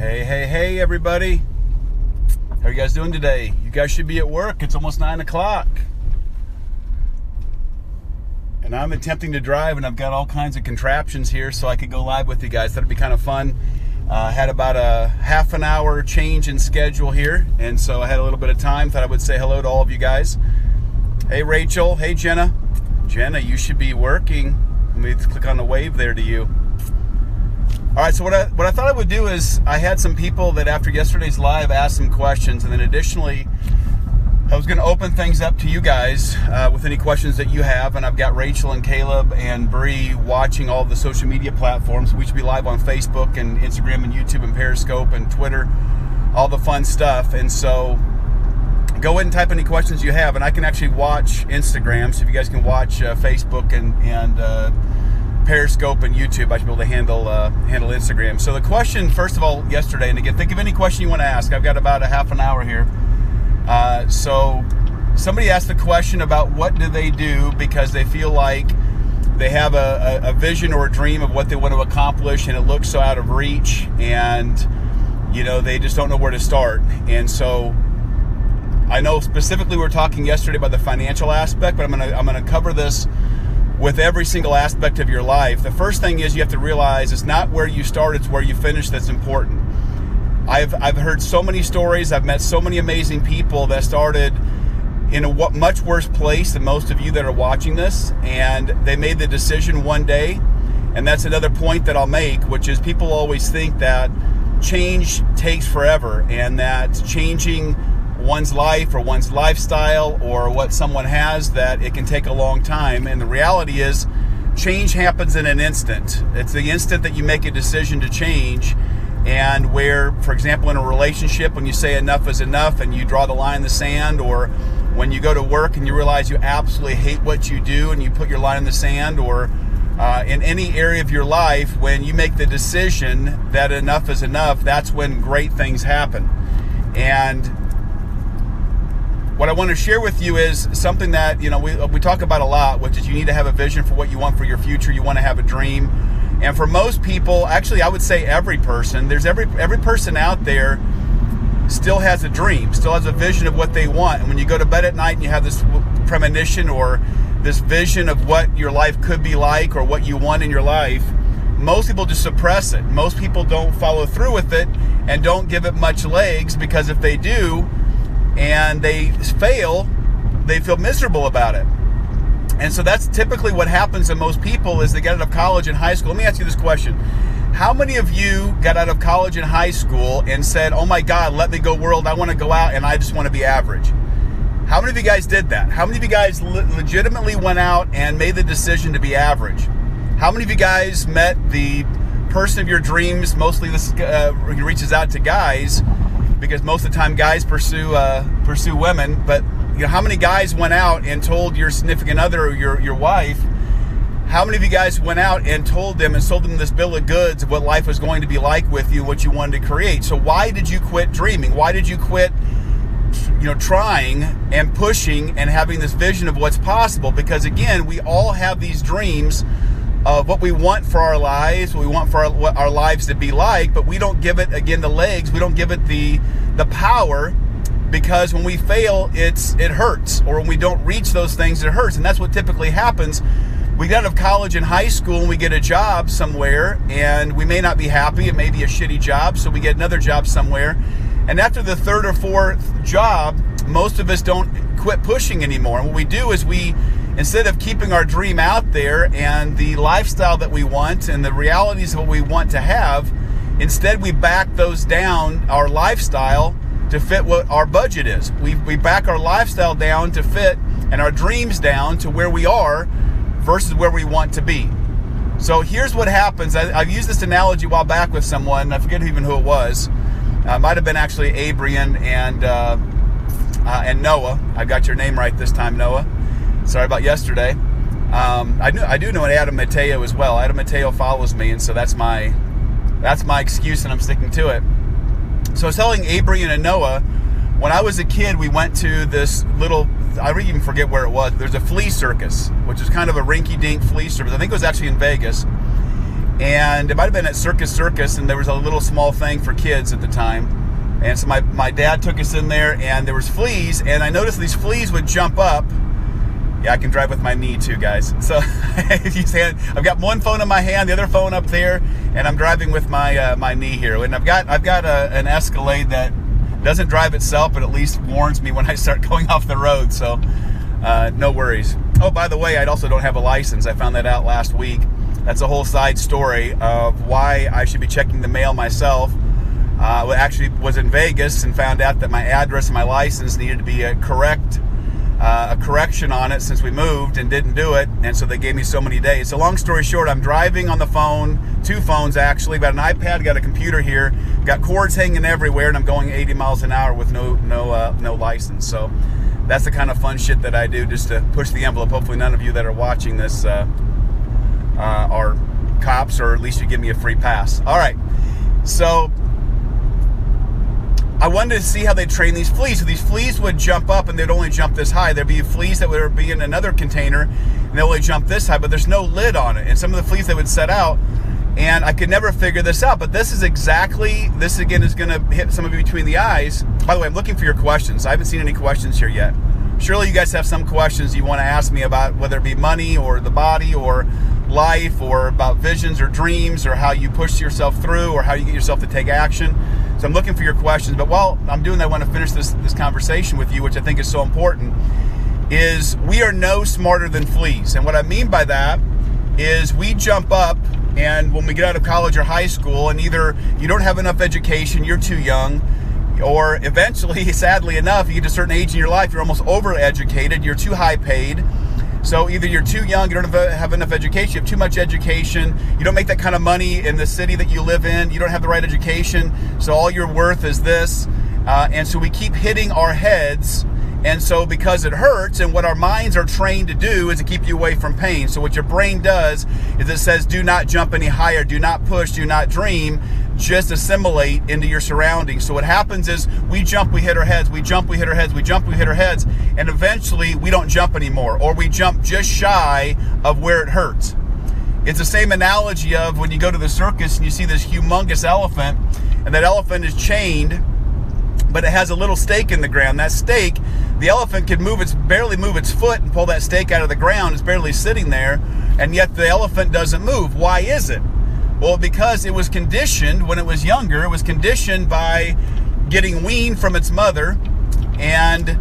Hey, everybody. How are you guys doing today? You guys should be at work. It's almost 9 o'clock. And I'm attempting to drive, and I've got all kinds of contraptions here so I could go live with you guys. That'd be kind of fun. Had about a half an hour change in schedule here, and so I had a little bit of time. Thought I would say hello to all of you guys. Hey, Rachel. Hey, Jenna. Jenna, you should be working. Let me click on the wave there to you. All right, so what I thought I would do is I had some people that after yesterday's live asked some questions, and then additionally I was going to open things up to you guys with any questions that you have, and I've got Rachel and Caleb and Bree watching all the social media platforms. We should be live on Facebook and Instagram and YouTube and Periscope and Twitter, all the fun stuff. And so go ahead and type any questions you have, and I can actually watch Instagram, so if you guys can watch Facebook and Periscope and YouTube, I should be able to handle Instagram. So the question, first of all, yesterday, and again, think of any question you want to ask. I've got about a half an hour here. So somebody asked the question about what do they do because they feel like they have a vision or a dream of what they want to accomplish, and it looks so out of reach, and they just don't know where to start. And so I know specifically we were talking yesterday about the financial aspect, but I'm gonna cover this with every single aspect of your life. The first thing is you have to realize it's not where you start, it's where you finish that's important. I've heard so many stories, I've met so many amazing people that started in a much worse place than most of you that are watching this, and they made the decision one day. And that's another point that I'll make, which is people always think that change takes forever, and that changing one's life or one's lifestyle or what someone has, that it can take a long time. And the reality is change happens in an instant. It's the instant that you make a decision to change. And where, for example, in a relationship, when you say enough is enough and you draw the line in the sand, or when you go to work and you realize you absolutely hate what you do and you put your line in the sand, or in any area of your life, when you make the decision that enough is enough, that's when great things happen. And what I want to share with you is something that we talk about a lot, which is you need to have a vision for what you want for your future. You want to have a dream. And for most people, actually I would say every person, there's every person out there still has a dream, still has a vision of what they want. And when you go to bed at night and you have this premonition or this vision of what your life could be like or what you want in your life, most people just suppress it. Most people don't follow through with it and don't give it much legs, because if they do and they fail, they feel miserable about it. And so that's typically what happens to most people is they get out of college and high school. Let me ask you this question. How many of you got out of college and high school and said, oh my God, let me go world, I want to go out and I just want to be average? How many of you guys did that? How many of you guys legitimately went out and made the decision to be average? How many of you guys met the person of your dreams? Mostly this reaches out to guys, because most of the time guys pursue women, but how many guys went out and told your significant other or your wife? How many of you guys went out and told them and sold them this bill of goods of what life was going to be like with you, what you wanted to create? So why did you quit dreaming? Why did you quit trying and pushing and having this vision of what's possible? Because again, we all have these dreams of what we want for our lives, what we want for what our lives to be like, but we don't give it, again, the legs, we don't give it the power, because when we fail, it hurts, or when we don't reach those things, it hurts. And that's what typically happens. We get out of college and high school and we get a job somewhere, and we may not be happy, it may be a shitty job, so we get another job somewhere. And after the third or fourth job, most of us don't quit pushing anymore. And what we do is instead of keeping our dream out there and the lifestyle that we want and the realities of what we want to have, instead we back those down, our lifestyle, to fit what our budget is. We back our lifestyle down to fit, and our dreams down to where we are versus where we want to be. So here's what happens. I've used this analogy a while back with someone. I forget even who it was. Might have been actually Abrian and Noah. I got your name right this time, Noah. Sorry about yesterday. I do know an Adam Mateo as well. Adam Mateo follows me, and so that's my excuse, and I'm sticking to it. So I was telling Abrian and Noah, when I was a kid, we went to this little, I even forget where it was. There's a flea circus, which is kind of a rinky-dink flea circus. I think it was actually in Vegas. and it might have been at Circus, and there was a little small thing for kids at the time. And so my dad took us in there, and there was fleas, and I noticed these fleas would jump up. Yeah, I can drive with my knee too, guys. So I've got one phone in my hand, the other phone up there, and I'm driving with my knee here. And I've got an Escalade that doesn't drive itself, but at least warns me when I start going off the road. So no worries. Oh, by the way, I also don't have a license. I found that out last week. That's a whole side story of why I should be checking the mail myself. Actually was in Vegas and found out that my address and my license needed to be a correction on it since we moved, and didn't do it, and so they gave me so many days. So long story short, I'm driving on the phone, two phones actually, got an iPad, got a computer here, got cords hanging everywhere, and I'm going 80 miles an hour with no license. So that's the kind of fun shit that I do just to push the envelope. Hopefully none of you that are watching this are cops, or at least you give me a free pass. All right, so I wanted to see how they train these fleas. So these fleas would jump up, and they'd only jump this high. There'd be fleas that would be in another container, and they only jump this high, but there's no lid on it. And some of the fleas they would set out, and I could never figure this out. But this again is going to hit some of you between the eyes. By the way, I'm looking for your questions. I haven't seen any questions here yet. Surely you guys have some questions you want to ask me about, whether it be money or the body or life, or about visions or dreams, or how you push yourself through, or how you get yourself to take action. So I'm looking for your questions. But while I'm doing that, I want to finish this conversation with you, which I think is so important, is we are no smarter than fleas. And what I mean by that is we jump up, and when we get out of college or high school, and either you don't have enough education, you're too young, or eventually, sadly enough, you get to a certain age in your life, you're almost overeducated, you're too high paid. So either you're too young, you don't have enough education, you have too much education, you don't make that kind of money in the city that you live in, you don't have the right education, so all your worth is this. And so we keep hitting our heads, and so because it hurts, and what our minds are trained to do is to keep you away from pain. So what your brain does is it says, do not jump any higher, do not push, do not dream, just assimilate into your surroundings. So what happens is we jump, we hit our heads, we jump, we hit our heads, we jump, we hit our heads, and eventually we don't jump anymore, or we jump just shy of where it hurts. It's the same analogy of when you go to the circus and you see this humongous elephant, and that elephant is chained, but it has a little stake in the ground. That stake, the elephant can barely move its foot and pull that stake out of the ground. It's barely sitting there, and yet the elephant doesn't move. Why is it? Well, because it was conditioned when it was younger. It was conditioned by getting weaned from its mother, and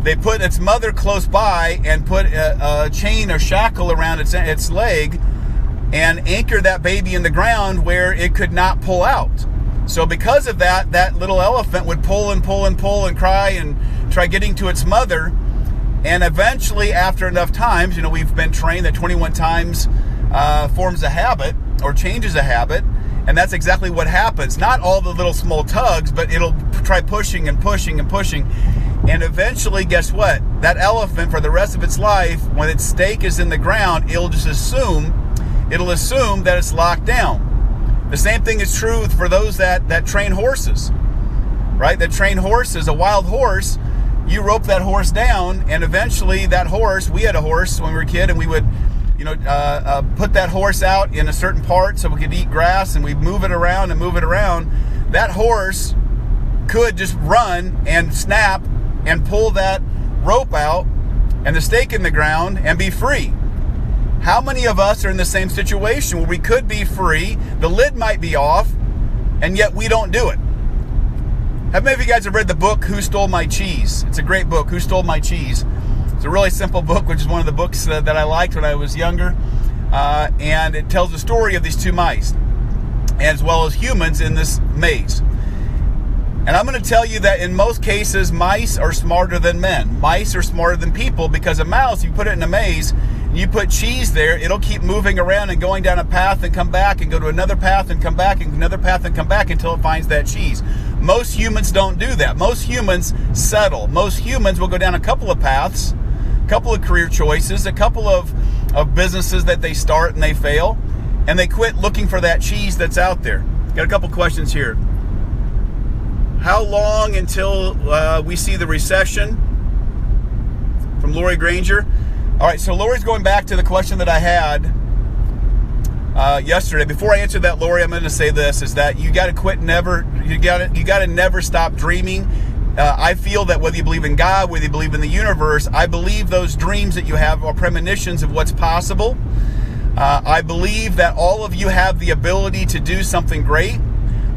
they put its mother close by and put a chain or shackle around its leg and anchor that baby in the ground where it could not pull out. So because of that, that little elephant would pull and pull and pull and cry and try getting to its mother. And eventually, after enough times, we've been trained that 21 times forms a habit or changes a habit. And that's exactly what happens. Not all the little small tugs, but it'll try pushing and pushing and pushing. And eventually, guess what? That elephant, for the rest of its life, when its stake is in the ground, it'll assume that it's locked down. The same thing is true for those that train horses, right? That train horses, a wild horse, you rope that horse down, and eventually that horse, we had a horse when we were a kid, and we would, put that horse out in a certain part so we could eat grass, and we'd move it around and move it around. That horse could just run and snap and pull that rope out and the stake in the ground and be free. How many of us are in the same situation where we could be free, the lid might be off, and yet we don't do it? How many of you guys have read the book, Who Stole My Cheese? It's a great book, Who Stole My Cheese? It's a really simple book, which is one of the books that I liked when I was younger. And it tells the story of these two mice, as well as humans in this maze. And I'm going to tell you that in most cases, mice are smarter than men. Mice are smarter than people, because a mouse, you put it in a maze, you put cheese there, it'll keep moving around and going down a path and come back and go to another path and come back and another path and come back until it finds that cheese. Most humans don't do that. Most humans settle. Most humans will go down a couple of paths, a couple of career choices, a couple of businesses that they start and they fail, and they quit looking for that cheese that's out there. Got a couple questions here. How long until we see the recession? From Lori Granger. All right, so Lori's going back to the question that I had yesterday. Before I answer that, Lori, I'm going to say this: is that you got to quit you got to never stop dreaming. I feel that whether you believe in God, whether you believe in the universe, I believe those dreams that you have are premonitions of what's possible. I believe that all of you have the ability to do something great.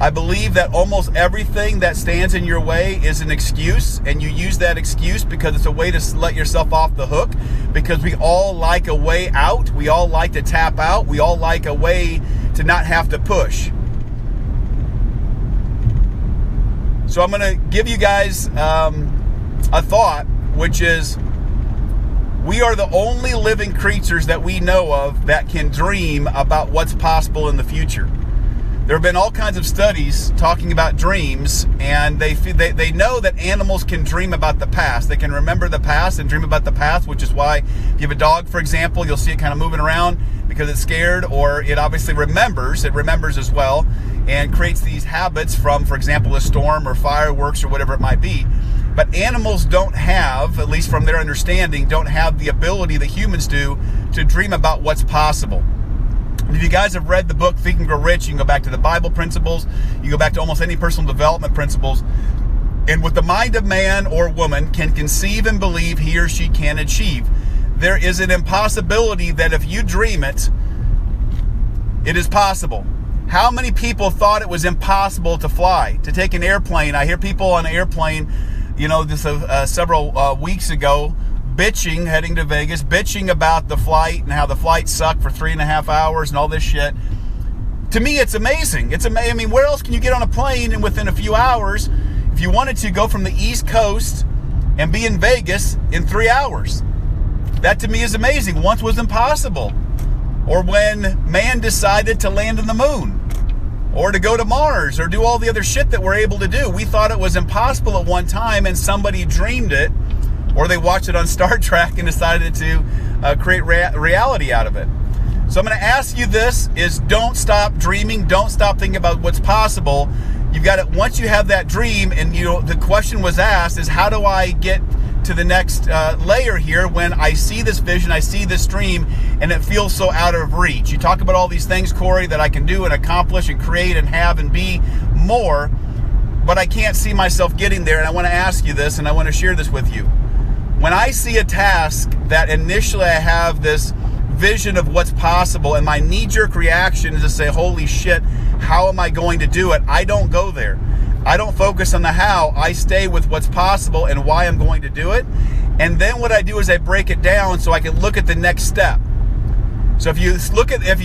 I believe that almost everything that stands in your way is an excuse, and you use that excuse because it's a way to let yourself off the hook, because we all like a way out. We all like to tap out. We all like a way to not have to push. So I'm going to give you guys a thought, which is we are the only living creatures that we know of that can dream about what's possible in the future. There have been all kinds of studies talking about dreams, and they know that animals can dream about the past. They can remember the past and dream about the past, which is why if you have a dog, for example, you'll see it kind of moving around because it's scared, or it obviously remembers. It remembers as well and creates these habits from, for example, a storm or fireworks or whatever it might be. But animals don't have, at least from their understanding, don't have the ability that humans do to dream about what's possible. If you guys have read the book Think and Grow Rich, you can go back to the Bible principles. You go back to almost any personal development principles. And what the mind of man or woman can conceive and believe he or she can achieve, there is an impossibility that if you dream it, it is possible. How many people thought it was impossible to fly, to take an airplane? I hear people on an airplane, this several weeks ago, bitching, heading to Vegas, bitching about the flight and how the flight sucked for 3.5 hours and all this shit. To me, it's amazing. I mean, where else can you get on a plane and within a few hours, if you wanted to, go from the East Coast and be in Vegas in 3 hours? That to me is amazing. Once was impossible. Or when man decided to land on the moon, or to go to Mars, or do all the other shit that we're able to do. We thought it was impossible at one time, and somebody dreamed it, or they watched it on Star Trek and decided to create reality out of it. So I'm going to ask you this, is don't stop dreaming. Don't stop thinking about what's possible. You've got it. Once you have that dream, and the question was asked is, how do I get to the next layer here when I see this vision, I see this dream, and it feels so out of reach? You talk about all these things, Kori, that I can do and accomplish and create and have and be more, but I can't see myself getting there. And I want to ask you this, and I want to share this with you. When I see a task that initially I have this vision of what's possible, and my knee-jerk reaction is to say, holy shit, how am I going to do it? I don't go there. I don't focus on the how. I stay with what's possible and why I'm going to do it. And then what I do is I break it down so I can look at the next step. So if you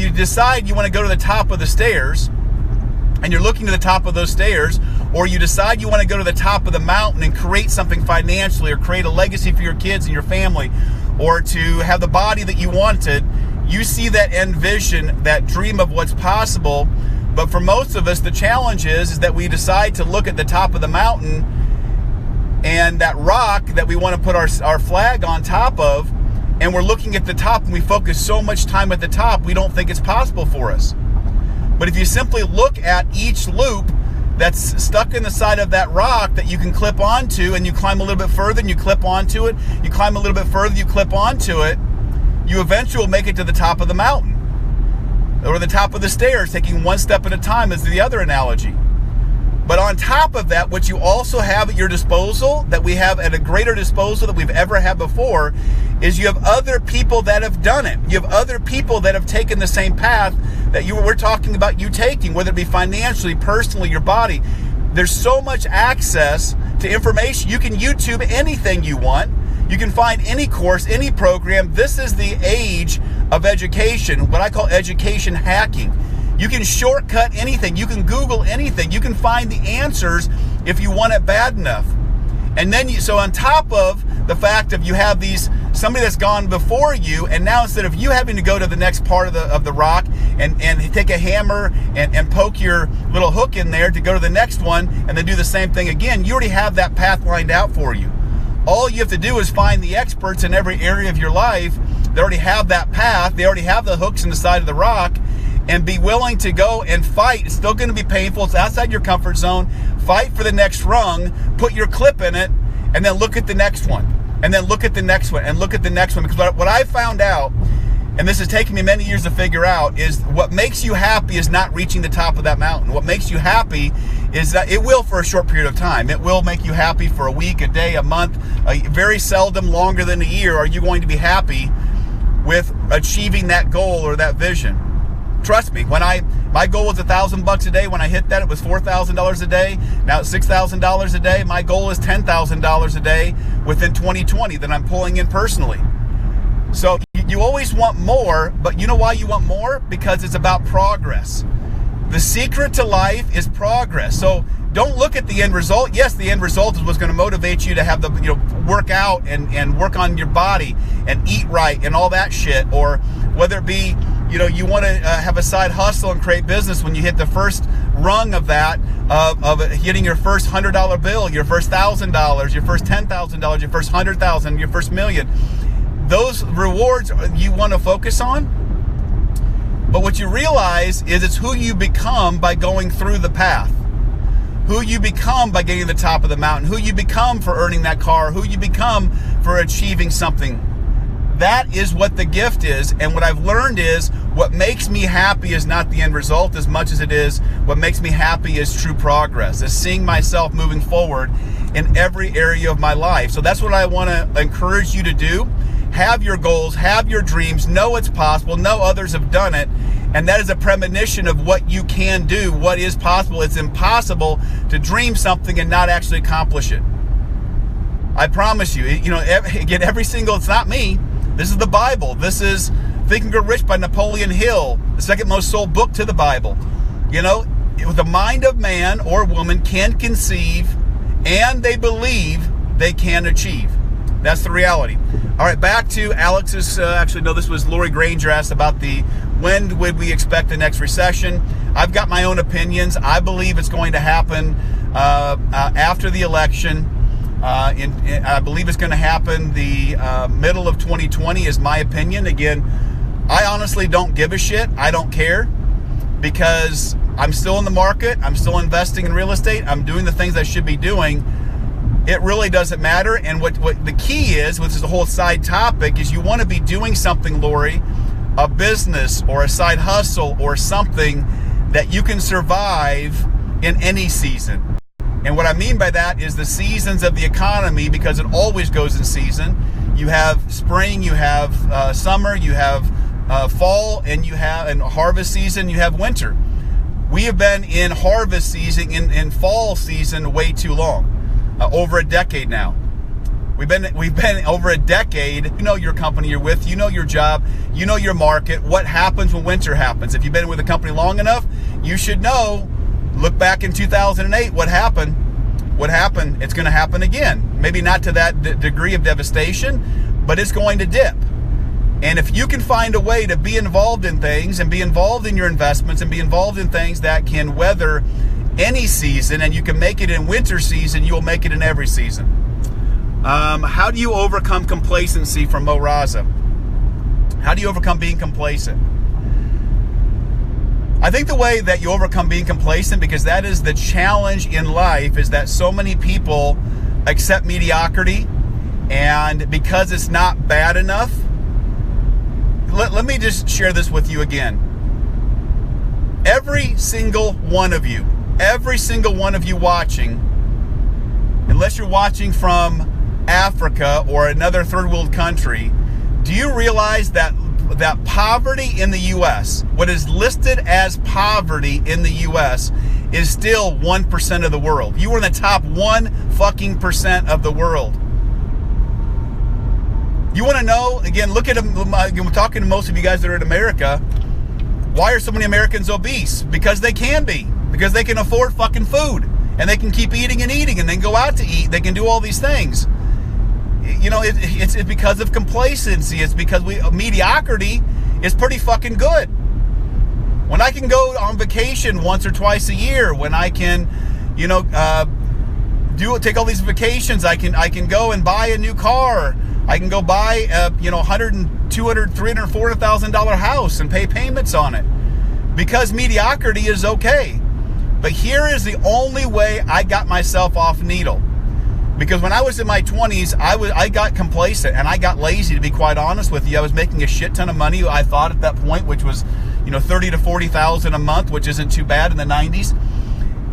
decide you want to go to the top of the stairs, and you're looking to the top of those stairs, or you decide you want to go to the top of the mountain and create something financially, or create a legacy for your kids and your family, or to have the body that you wanted, you see that end vision, that dream of what's possible. But for most of us, the challenge is that we decide to look at the top of the mountain and that rock that we want to put our flag on top of, and we're looking at the top and we focus so much time at the top, we don't think it's possible for us. But if you simply look at each loop that's stuck in the side of that rock that you can clip onto, and you climb a little bit further and you clip onto it, you climb a little bit further, you clip onto it, you eventually will make it to the top of the mountain. Or the top of the stairs, taking one step at a time is the other analogy. But on top of that, what you also have at your disposal, that we have at a greater disposal than we've ever had before, is you have other people that have done it. You have other people that have taken the same path that we're talking about you taking, whether it be financially, personally, your body. There's so much access to information. You can YouTube anything you want. You can find any course, any program. This is the age of education, what I call education hacking. You can shortcut anything. You can Google anything. You can find the answers if you want it bad enough. And then so on top of the fact of you have somebody that's gone before you, and now instead of you having to go to the next part of the rock and take a hammer and poke your little hook in there to go to the next one and then do the same thing again, you already have that path lined out for you. All you have to do is find the experts in every area of your life. They already have that path. They already have the hooks in the side of the rock, and be willing to go and fight. It's still going to be painful. It's outside your comfort zone. Fight for the next rung. Put your clip in it, and then look at the next one. And then look at the next one, and look at the next one. Because what I found out and this has taken me many years to figure out, is what makes you happy is not reaching the top of that mountain. What makes you happy is that it will for a short period of time. It will make you happy for a week, a day, a month. Very seldom longer than a year are you going to be happy with achieving that goal or that vision. Trust me, when my goal was $1,000 a day. When I hit that, it was $4,000 a day. Now it's $6,000 a day. My goal is $10,000 a day within 2020 that I'm pulling in personally. So you always want more, but you know why you want more? Because it's about progress. The secret to life is progress. So don't look at the end result. Yes, the end result is what's going to motivate you to have the, work out and work on your body and eat right and all that shit. Or whether it be, you want to have a side hustle and create business when you hit the first rung of that, of hitting your first $100 bill, your first $1,000, your first $10,000, your first $100,000, your first $1 million. Those rewards you want to focus on. But what you realize is it's who you become by going through the path. Who you become by getting to the top of the mountain. Who you become for earning that car. Who you become for achieving something. That is what the gift is. And what I've learned is what makes me happy is not the end result as much as it is what makes me happy is true progress. Is seeing myself moving forward in every area of my life. So that's what I want to encourage you to do. Have your goals, have your dreams, know it's possible, know others have done it, and that is a premonition of what you can do, what is possible. It's impossible to dream something and not actually accomplish it. I promise you, it's not me. This is the Bible. This is Think and Grow Rich by Napoleon Hill, the second most sold book to the Bible. The mind of man or woman can conceive and they believe they can achieve. That's the reality. All right, back to Alex's, this was Lori Granger asked about when would we expect the next recession. I've got my own opinions. I believe it's going to happen after the election. I believe it's going to happen the middle of 2020 is my opinion. Again, I honestly don't give a shit. I don't care because I'm still in the market. I'm still investing in real estate. I'm doing the things I should be doing. It really doesn't matter. And what the key is, which is a whole side topic, is you want to be doing something, Lori, a business or a side hustle or something that you can survive in any season. And what I mean by that is the seasons of the economy, because it always goes in season. You have spring, you have summer, you have fall, and you have in harvest season, you have winter. We have been in harvest season, in fall season way too long. Over a decade now. We've been over a decade. You know your company you're with, you know your job, you know your market, what happens when winter happens. If you've been with a company long enough, you should know. Look back in 2008, what happened? It's going to happen again. Maybe not to that degree of devastation, but it's going to dip. And if you can find a way to be involved in things and be involved in your investments and be involved in things that can weather any season, and you can make it in winter season, you'll make it in every season. How do you overcome complacency from Mo Raza? How do you overcome being complacent? I think the way that you overcome being complacent, because that is the challenge in life, is that so many people accept mediocrity, and because it's not bad enough, let me just share this with you again. Every single one of you watching, unless you're watching from Africa or another third world country, do you realize that poverty in the U.S., what is listed as poverty in the U.S., is still 1% of the world? You are in the top 1% of the world. You want to know, again, look at them. I'm talking to most of you guys that are in America. Why are so many Americans obese? Because they can be. Because they can afford fucking food. And they can keep eating and eating and then go out to eat. They can do all these things. It's because of complacency. It's because mediocrity is pretty fucking good. When I can go on vacation once or twice a year, when I can, take all these vacations, I can go and buy a new car. I can go buy a $100,000, $200,000, $300,000, $400,000 house and pay payments on it. Because mediocrity is okay. But here is the only way I got myself off needle. Because when I was in my 20s, I got complacent and I got lazy, to be quite honest with you. I was making a shit ton of money, I thought at that point, which was, you know, 30 to 40,000 a month, which isn't too bad in the 90s.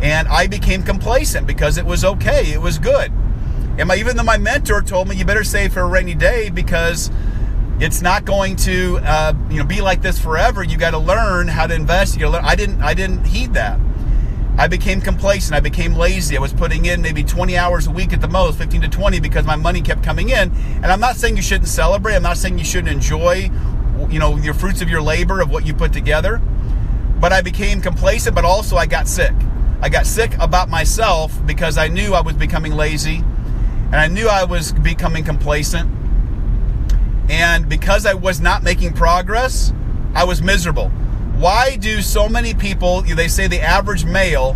And I became complacent because it was okay, it was good. And even though my mentor told me, you better save for a rainy day because it's not going to be like this forever. You got to learn how to invest. You got to learn. I didn't heed that. I became complacent. I became lazy. I was putting in maybe 20 hours a week at the most, 15 to 20, because my money kept coming in. And I'm not saying you shouldn't celebrate. I'm not saying you shouldn't enjoy, you know, your fruits of your labor, of what you put together. But I became complacent, but also I got sick. I got sick about myself because I knew I was becoming lazy and I knew I was becoming complacent. And because I was not making progress, I was miserable. Why do so many people, they say the average male,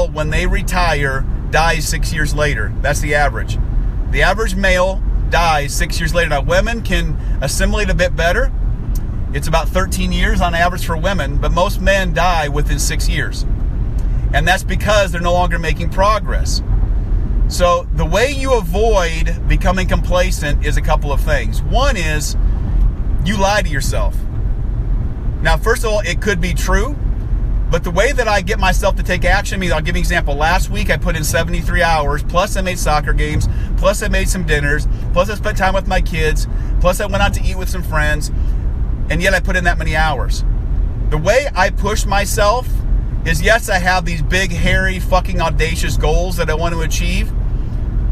when they retire, dies 6 years later. That's the average. The average male dies 6 years later. Now, women can assimilate a bit better. It's about 13 years on average for women, but most men die within 6 years. And that's because they're no longer making progress. So the way you avoid becoming complacent is a couple of things. One is you lie to yourself. Now, first of all, it could be true, but the way that I get myself to take action, I'll give you an example. Last week, I put in 73 hours, plus I made soccer games, plus I made some dinners, plus I spent time with my kids, plus I went out to eat with some friends, and yet I put in that many hours. The way I push myself is, yes, I have these big, hairy, fucking audacious goals that I want to achieve,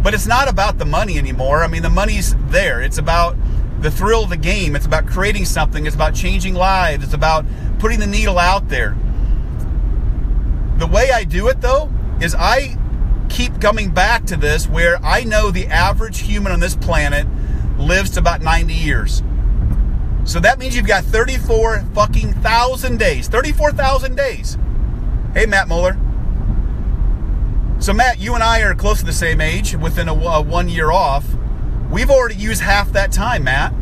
but it's not about the money anymore. The money's there. It's about the thrill of the game. It's about creating something. It's about changing lives. It's about putting the needle out there. The way I do it, though, is I keep coming back to this, where I know the average human on this planet lives to about 90 years. So that means you've got 34,000 days. 34,000 days. Hey, Matt Mueller. So, Matt, you and I are close to the same age, within a 1 year off. We've already used half that time, Matt.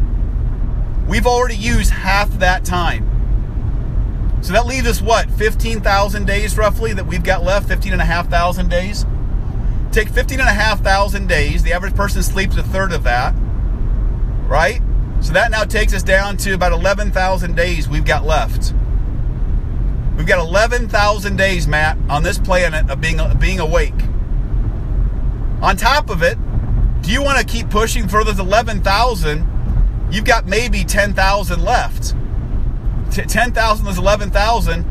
We've already used half that time. So that leaves us, what, 15,000 days roughly that we've got left, 15,500 days? Take 15,500 days. The average person sleeps a third of that, right? So that now takes us down to about 11,000 days we've got left. We've got 11,000 days, Matt, on this planet of being awake. On top of it, do you want to keep pushing for those 11,000? You've got maybe 10,000 left. 10,000, those 11,000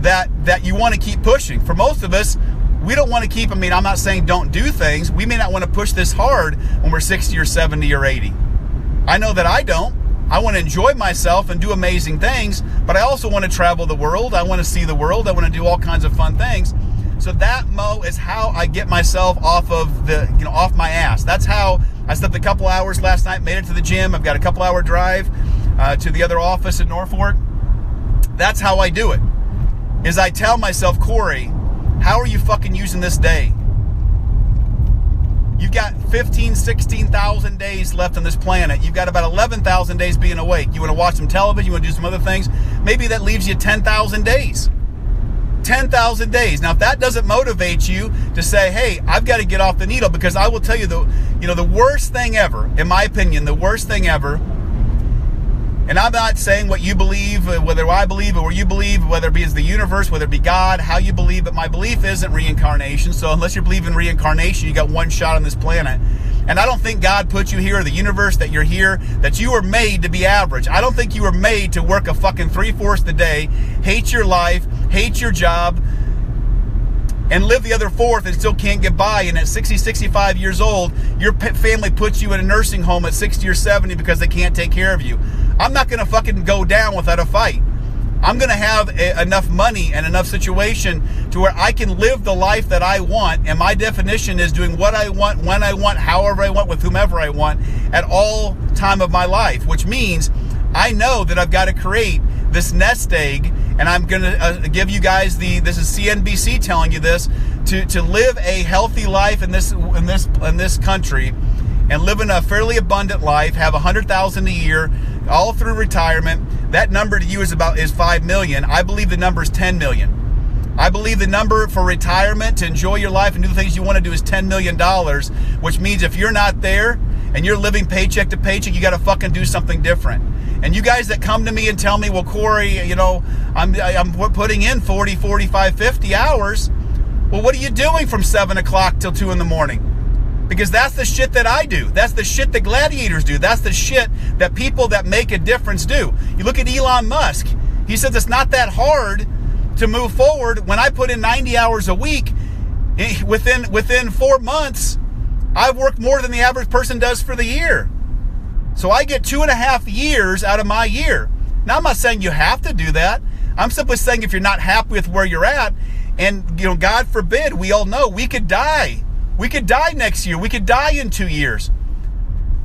that you want to keep pushing. For most of us, we don't want to keep, I'm not saying don't do things. We may not want to push this hard when we're 60 or 70 or 80. I know that I don't. I want to enjoy myself and do amazing things, but I also want to travel the world. I want to see the world. I want to do all kinds of fun things. So that, Mo, is how I get myself off of off my ass. That's how I slept a couple hours last night, made it to the gym. I've got a couple hour drive to the other office in Norfolk. That's how I do it, is I tell myself, Kori, how are you fucking using this day? You've got 15, 16,000 days left on this planet. You've got about 11,000 days being awake. You want to watch some television, you want to do some other things. Maybe that leaves you 10,000 days. 10,000 days. Now, if that doesn't motivate you to say, hey, I've got to get off the needle, because I will tell you, the worst thing ever, in my opinion, the worst thing ever, and I'm not saying what you believe, whether I believe or you believe, whether it be as the universe, whether it be God, how you believe, but my belief isn't reincarnation. So unless you believe in reincarnation, you got one shot on this planet. And I don't think God put you here, or the universe, that you're here, that you were made to be average. I don't think you were made to work a fucking 3/4 the day, hate your life, hate your job, and live the other 4th and still can't get by. And at 60, 65 years old, your family puts you in a nursing home at 60 or 70 because they can't take care of you. I'm not going to fucking go down without a fight. I'm going to have enough money and enough situation to where I can live the life that I want. And my definition is doing what I want, when I want, however I want, with whomever I want, at all time of my life, which means I know that I've got to create this nest egg. And I'm going to give you guys this is CNBC telling you this, to live a healthy life in this country, and live in a fairly abundant life, have $100,000 a year, all through retirement. That number to you is 5 million. I believe the number is 10 million. I believe the number for retirement to enjoy your life and do the things you want to do is $10 million, which means if you're not there and you're living paycheck to paycheck, you got to fucking do something different. And you guys that come to me and tell me, well, Kori, you know, I'm putting in 40, 45, 50 hours. Well, what are you doing from 7 o'clock till 2 in the morning? Because that's the shit that I do. That's the shit that gladiators do. That's the shit that people that make a difference do. You look at Elon Musk. He says it's not that hard to move forward. When I put in 90 hours a week, within 4 months, I've worked more than the average person does for the year. So I get 2.5 years out of my year. Now, I'm not saying you have to do that. I'm simply saying if you're not happy with where you're at, and, you know, God forbid, we all know we could die. We could die next year. We could die in 2 years.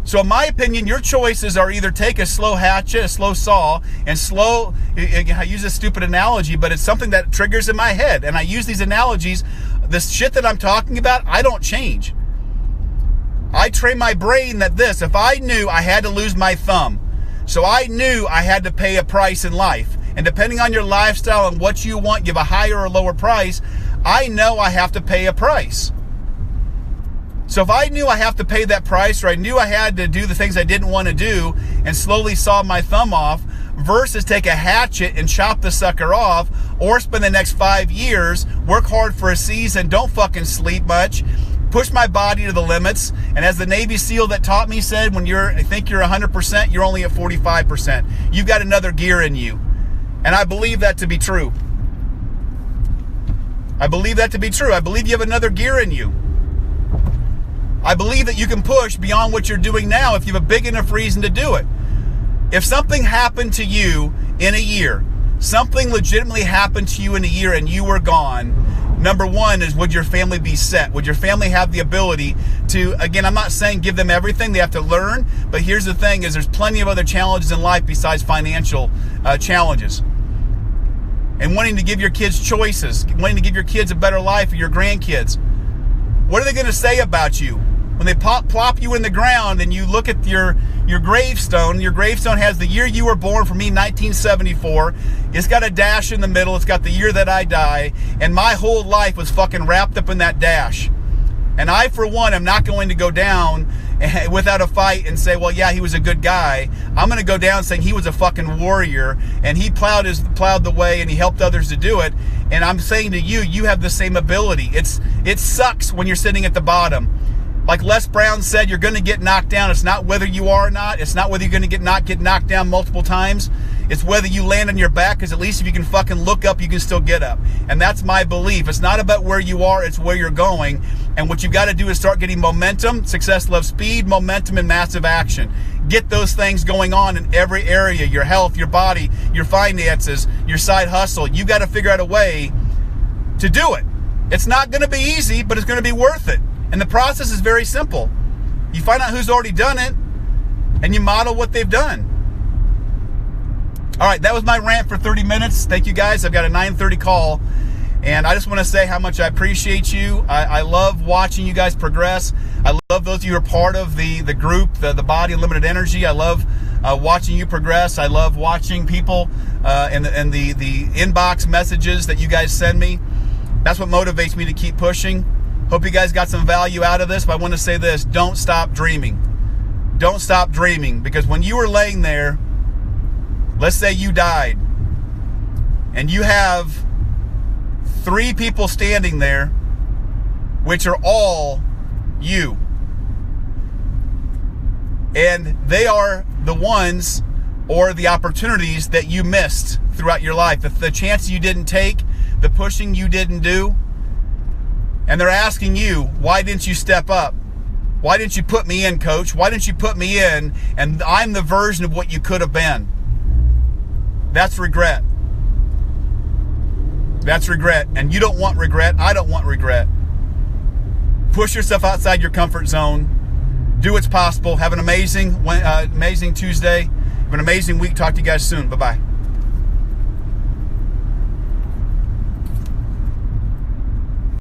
So in my opinion, your choices are either take a slow hatchet, a slow saw, and I use a stupid analogy, but it's something that triggers in my head. And I use these analogies. This shit that I'm talking about, I don't change. I train my brain that if I knew I had to lose my thumb, so I knew I had to pay a price in life. And depending on your lifestyle and what you want, you have a higher or lower price, I know I have to pay a price. So if I knew I have to pay that price, or I knew I had to do the things I didn't want to do and slowly saw my thumb off, versus take a hatchet and chop the sucker off, or spend the next 5 years, work hard for a season, don't fucking sleep much, push my body to the limits, and as the Navy SEAL that taught me said, when I think you're 100%, you're only at 45%. You've got another gear in you. And I believe that to be true. I believe that to be true. I believe you have another gear in you. I believe that you can push beyond what you're doing now if you have a big enough reason to do it. If something happened to you in a year, something legitimately happened to you in a year and you were gone, number one is, would your family be set? Would your family have the ability to, again, I'm not saying give them everything, they have to learn, but here's the thing is there's plenty of other challenges in life besides financial challenges. And wanting to give your kids choices, wanting to give your kids a better life, or your grandkids. What are they going to say about you? When they plop you in the ground and you look at your gravestone has the year you were born, for me, 1974. It's got a dash in the middle. It's got the year that I die. And my whole life was fucking wrapped up in that dash. And I, for one, am not going to go down without a fight and say, well, yeah, he was a good guy. I'm going to go down saying he was a fucking warrior, and he plowed the way, and he helped others to do it. And I'm saying to you, you have the same ability. It sucks when you're sitting at the bottom. Like Les Brown said, you're going to get knocked down. It's not whether you are or not. It's not whether you're going to get knocked down multiple times. It's whether you land on your back, because at least if you can fucking look up, you can still get up. And that's my belief. It's not about where you are, it's where you're going. And what you got to do is start getting momentum. Success loves speed, momentum, and massive action. Get those things going on in every area. Your health, your body, your finances, your side hustle. You got to figure out a way to do it. It's not going to be easy, but it's going to be worth it. And the process is very simple. You find out who's already done it, and you model what they've done. All right, that was my rant for 30 minutes. Thank you, guys. I've got a 9:30 call, and I just want to say how much I appreciate you. I love watching you guys progress. I love those of you who are part of the group, the Body Unlimited Energy. I love watching you progress. I love watching people and the inbox messages that you guys send me. That's what motivates me to keep pushing. Hope you guys got some value out of this, but I want to say this: don't stop dreaming. Don't stop dreaming, because when you were laying there, let's say you died, and you have 3 people standing there, which are all you. And they are the ones or the opportunities that you missed throughout your life, the chances you didn't take, the pushing you didn't do. And they're asking you, why didn't you step up? Why didn't you put me in, coach? Why didn't you put me in? And I'm the version of what you could have been. That's regret. That's regret. And you don't want regret. I don't want regret. Push yourself outside your comfort zone. Do what's possible. Have an amazing Tuesday. Have an amazing week. Talk to you guys soon. Bye-bye.